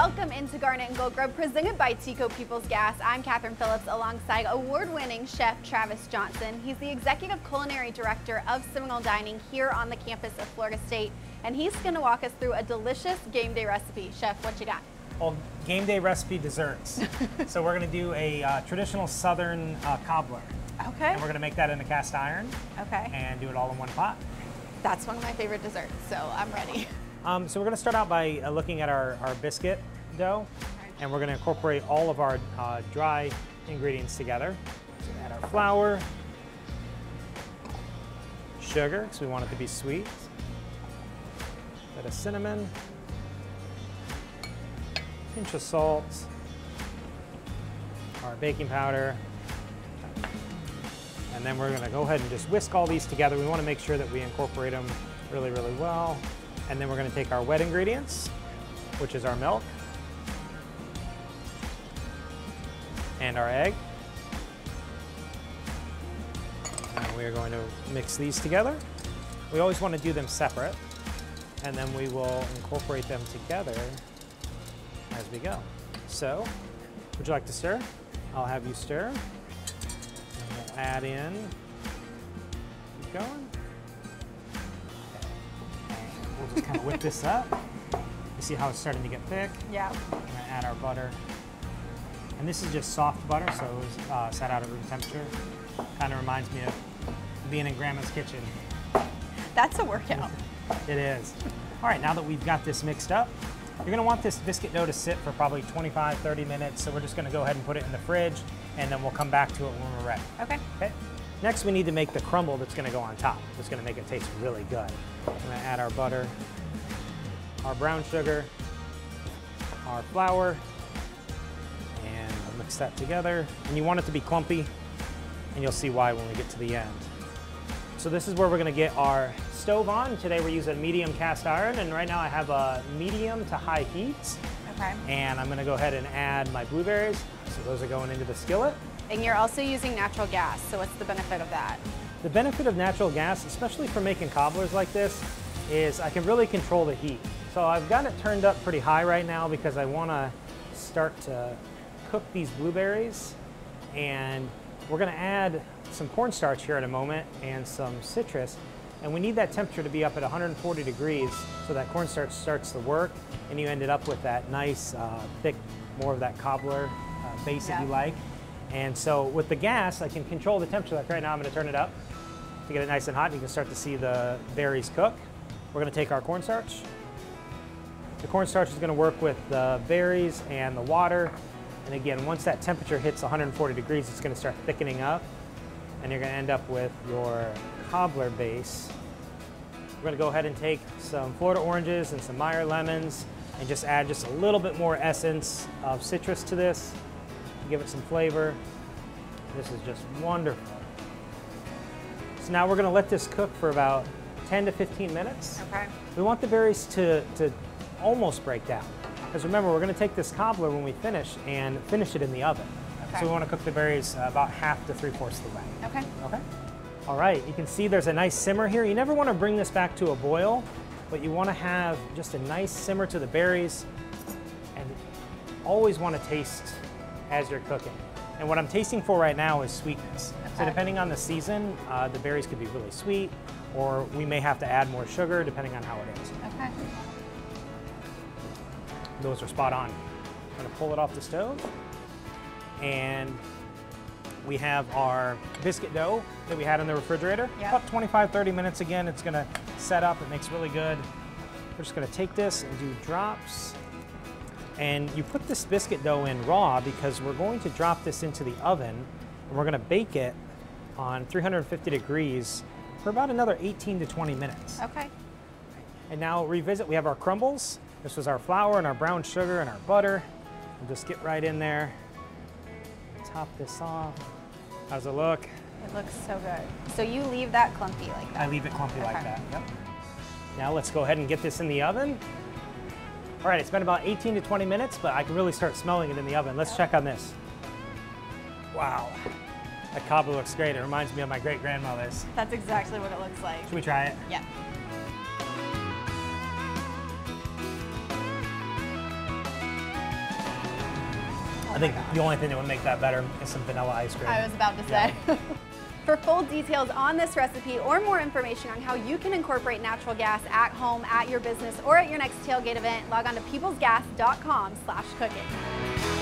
Welcome into Garnet and Grub, presented by Tico People's Gas. I'm Catherine Phillips alongside award-winning chef Travis Johnson. He's the Executive Culinary Director of Seminole Dining here on the campus of Florida State, and he's going to walk us through a delicious game day recipe. Chef, what you got? Well, game day recipe desserts. So we're going to do a traditional Southern cobbler. Okay. And we're going to make that in a cast iron. Okay. And do it all in one pot. That's one of my favorite desserts, so I'm ready. So we're going to start out by looking at our biscuit dough, and we're going to incorporate all of our dry ingredients together. So add our flour, sugar, because we want it to be sweet, a bit of cinnamon, pinch of salt, our baking powder, and then we're going to go ahead and just whisk all these together. We want to make sure that we incorporate them really, really well. And then we're going to take our wet ingredients, which is our milk and our egg. And we are going to mix these together. We always want to do them separate, and then we will incorporate them together as we go. So, would you like to stir? I'll have you stir. And we'll add in, keep going. We'll just kind of whip this up. You see how it's starting to get thick? Yeah. We're going to add our butter. And this is just soft butter, so it was set out at room temperature. Kind of reminds me of being in Grandma's kitchen. That's a workout. It is. All right, now that we've got this mixed up, you're going to want this biscuit dough to sit for probably 25, 30 minutes. So we're just going to go ahead and put it in the fridge, and then we'll come back to it when we're ready. Okay. Okay. Next, we need to make the crumble that's going to go on top. It's going to make it taste really good. We're going to add our butter, our brown sugar, our flour, and we'll mix that together. And you want it to be clumpy, and you'll see why when we get to the end. So this is where we're going to get our stove on. Today we're using medium cast iron, and right now I have a medium to high heat. Okay. And I'm going to go ahead and add my blueberries. So those are going into the skillet. And you're also using natural gas, so what's the benefit of that? The benefit of natural gas, especially for making cobblers like this, is I can really control the heat. So I've got it turned up pretty high right now because I want to start to cook these blueberries. And we're going to add some cornstarch here in a moment and some citrus. And we need that temperature to be up at 140 degrees so that cornstarch starts to work and you ended up with that nice, thick, more of that cobbler base that you like. And so with the gas, I can control the temperature. Like right now, I'm going to turn it up to get it nice and hot. And you can start to see the berries cook. We're going to take our cornstarch. The cornstarch is going to work with the berries and the water. And again, once that temperature hits 140 degrees, it's going to start thickening up. And you're going to end up with your cobbler base. We're going to go ahead and take some Florida oranges and some Meyer lemons and just add just a little bit more essence of citrus to this. Give it some flavor. This is just wonderful. So now we're going to let this cook for about 10 to 15 minutes. Okay. We want the berries to almost break down. Because remember, we're going to take this cobbler when we finish and finish it in the oven. Okay. So we want to cook the berries about half to 3/4 of the way. Okay. Okay. All right, you can see there's a nice simmer here. You never want to bring this back to a boil, but you want to have just a nice simmer to the berries and always want to taste as you're cooking. And what I'm tasting for right now is sweetness. Okay. So depending on the season, the berries could be really sweet, or we may have to add more sugar depending on how it is. Okay. Those are spot on. I'm gonna pull it off the stove. And we have our biscuit dough that we had in the refrigerator. Yep. About 25, 30 minutes again. It's gonna set up, it makes really good. We're just gonna take this and do drops. And you put this biscuit dough in raw because we're going to drop this into the oven and we're going to bake it on 350 degrees for about another 18 to 20 minutes. Okay. And now revisit, we have our crumbles. This was our flour and our brown sugar and our butter. We'll just get right in there, top this off. How's it look? It looks so good. So you leave that clumpy like that? I leave it clumpy like Okay. that, yep. Now let's go ahead and get this in the oven. All right, it's been about 18 to 20 minutes, but I can really start smelling it in the oven. Let's check on this. Wow, that cobbler looks great. It reminds me of my great-grandmother's. That's exactly what it looks like. Should we try it? Yeah. think the only thing that would make that better is some vanilla ice cream. I was about to say. For full details on this recipe or more information on how you can incorporate natural gas at home, at your business, or at your next tailgate event, log on to peoplesgas.com/cooking.